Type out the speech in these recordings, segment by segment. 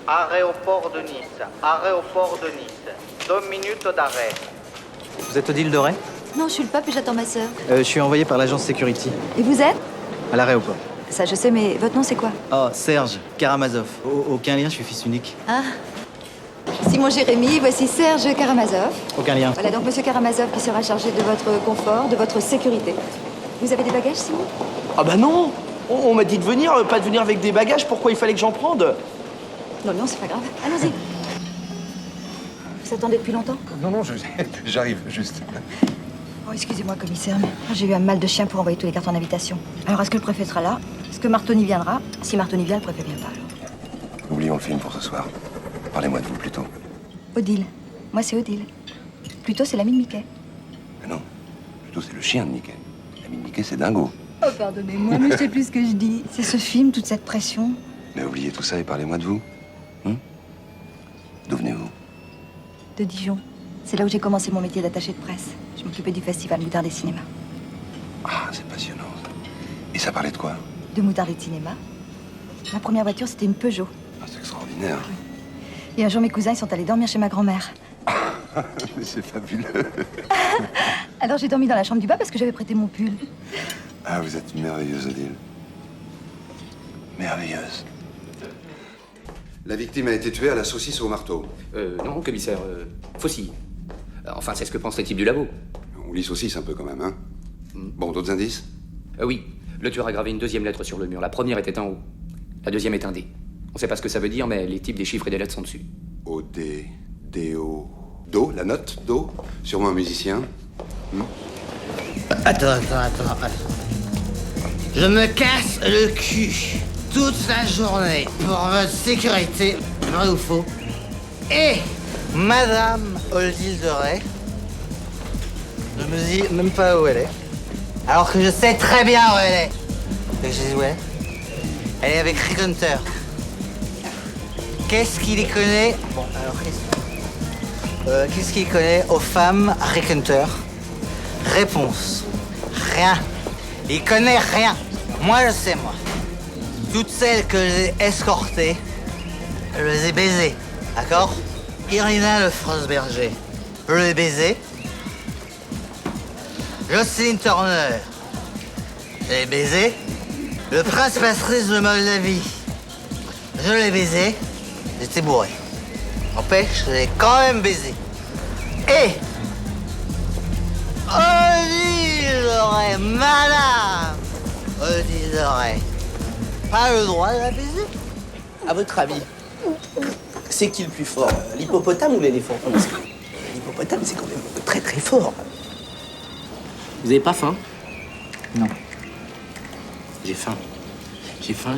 Aéroport de Nice. Aéroport de Nice. 2 minutes d'arrêt. Vous êtes Odile Doré? Non, je suis le pape et j'attends ma sœur. Je suis envoyé par l'agence Security, Et vous êtes? à l'aéroport. Ça, je sais, mais votre nom, c'est quoi? Oh, Serge Karamazov. Aucun lien, je suis fils unique. Ah. Simon Jérémy, voici Serge Karamazov. Aucun lien. Voilà donc monsieur Karamazov qui sera chargé de votre confort, de votre sécurité. Vous avez des bagages, Simon? Ah bah non. On m'a dit de venir, pas de venir avec des bagages. Pourquoi il fallait que j'en prenne? Non, non, c'est pas grave. Allons-y. Vous attendez depuis longtemps? Non, j'arrive, juste. Oh, excusez-moi, commissaire, mais j'ai eu un mal de chien pour envoyer tous les cartons d'invitation. Alors, est-ce que le préfet sera là? Est-ce que Martoni viendra? Si Martoni vient, le préfet vient pas. Oublions le film pour ce soir. Parlez-moi de vous plutôt. Odile. Moi, c'est Odile. Plutôt, c'est l'ami de Mickey. Mais non, plutôt c'est le chien de Mickey. L'ami de Mickey, c'est Dingo. Oh, pardonnez-moi, mais je sais plus ce que je dis. C'est ce film, toute cette pression. Mais oubliez tout ça et parlez-moi de vous. D'où venez-vous? De Dijon. C'est là où j'ai commencé mon métier d'attaché de presse. Je m'occupais du festival Moutard des cinémas. Ah, c'est passionnant. Ça. Et ça parlait de quoi? De Moutard des cinémas. Ma première voiture, c'était une Peugeot. Ah, c'est extraordinaire. Et un jour, mes cousins, ils sont allés dormir chez ma grand-mère. Mais c'est fabuleux. Alors, j'ai dormi dans la chambre du bas parce que j'avais prêté mon pull. Ah, vous êtes merveilleuse, Odile. Merveilleuse. La victime a été tuée à la saucisse au marteau. Non, commissaire, faucille. Enfin, c'est ce que pensent les types du labo. On lit saucisse un peu quand même, hein? Bon, d'autres indices? Oui, le tueur a gravé une deuxième lettre sur le mur. La première était en haut. La deuxième est un D. On sait pas ce que ça veut dire, mais les types des chiffres et des lettres sont dessus. O, D, D, O. Do, la note, Do. Sûrement un musicien. Attends. Je me casse le cul toute la journée pour votre sécurité, vrai ou faux? Et Madame Odile Doré ne me dit même pas où elle est. Alors que je sais très bien où elle est. Et je dis où elle est? Elle est avec Rick Hunter. Qu'est-ce qu'il y connaît? Bon, alors qu'est-ce qu'il connaît aux femmes Rick Hunter? Réponse. Rien. Il connaît rien. Moi, je sais, moi. Toutes celles que j'ai escortées, je les ai baisées. D'accord? Irina Lefranc-Berger, je l'ai baisée. Jocelyne Turner, je l'ai baisée. Le prince Patrice de Moldavie, je l'ai baisé. J'étais bourré. N'empêche, je l'ai quand même baisé. Et Odile Doré, madame Odile Doré, pas le droit de la baiser? À votre avis, c'est qui le plus fort? L'hippopotame ou l'éléphant? Parce que l'hippopotame, c'est quand même très très fort. Vous avez pas faim? Non. J'ai faim. J'ai faim.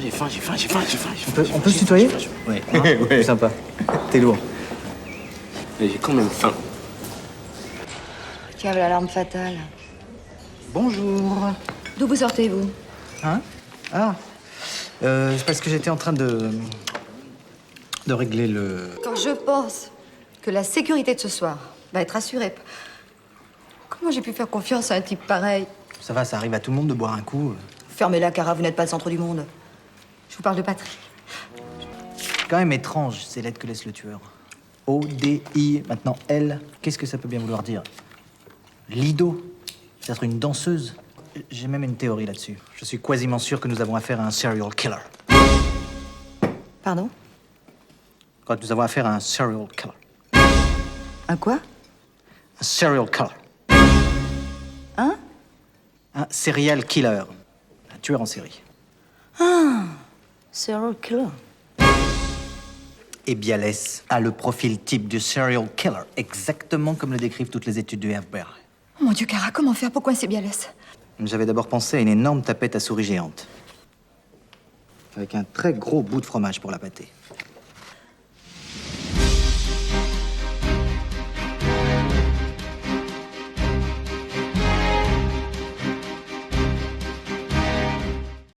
On peut se tutoyer? Oui. C'est sympa. T'es lourd. Mais j'ai quand même faim. Tiens, l'alarme fatale. Bonjour. D'où vous sortez, vous? Hein? Ah. C'est parce que j'étais en train de régler le... Quand je pense que la sécurité de ce soir va être assurée, comment j'ai pu faire confiance à un type pareil? Ça va, ça arrive à tout le monde de boire un coup. Fermez-la, Cara, vous n'êtes pas le centre du monde. Je vous parle de Patrick. C'est quand même étrange, ces lettres que laisse le tueur. O-D-I, maintenant L. Qu'est-ce que ça peut bien vouloir dire? Lido. Peut-être une danseuse. J'ai même une théorie là-dessus. Je suis quasiment sûr que nous avons affaire à un serial killer. Pardon? Quand nous avons affaire à un serial killer. Un quoi? Un serial killer. Hein? Un serial killer. Un tueur en série. Ah, serial killer. Et Bialès a le profil type du serial killer, exactement comme le décrivent toutes les études du FBI. Oh mon Dieu, Cara, comment faire pour coincer Bialès? J'avais d'abord pensé à une énorme tapette à souris géante. Avec un très gros bout de fromage pour la pâter.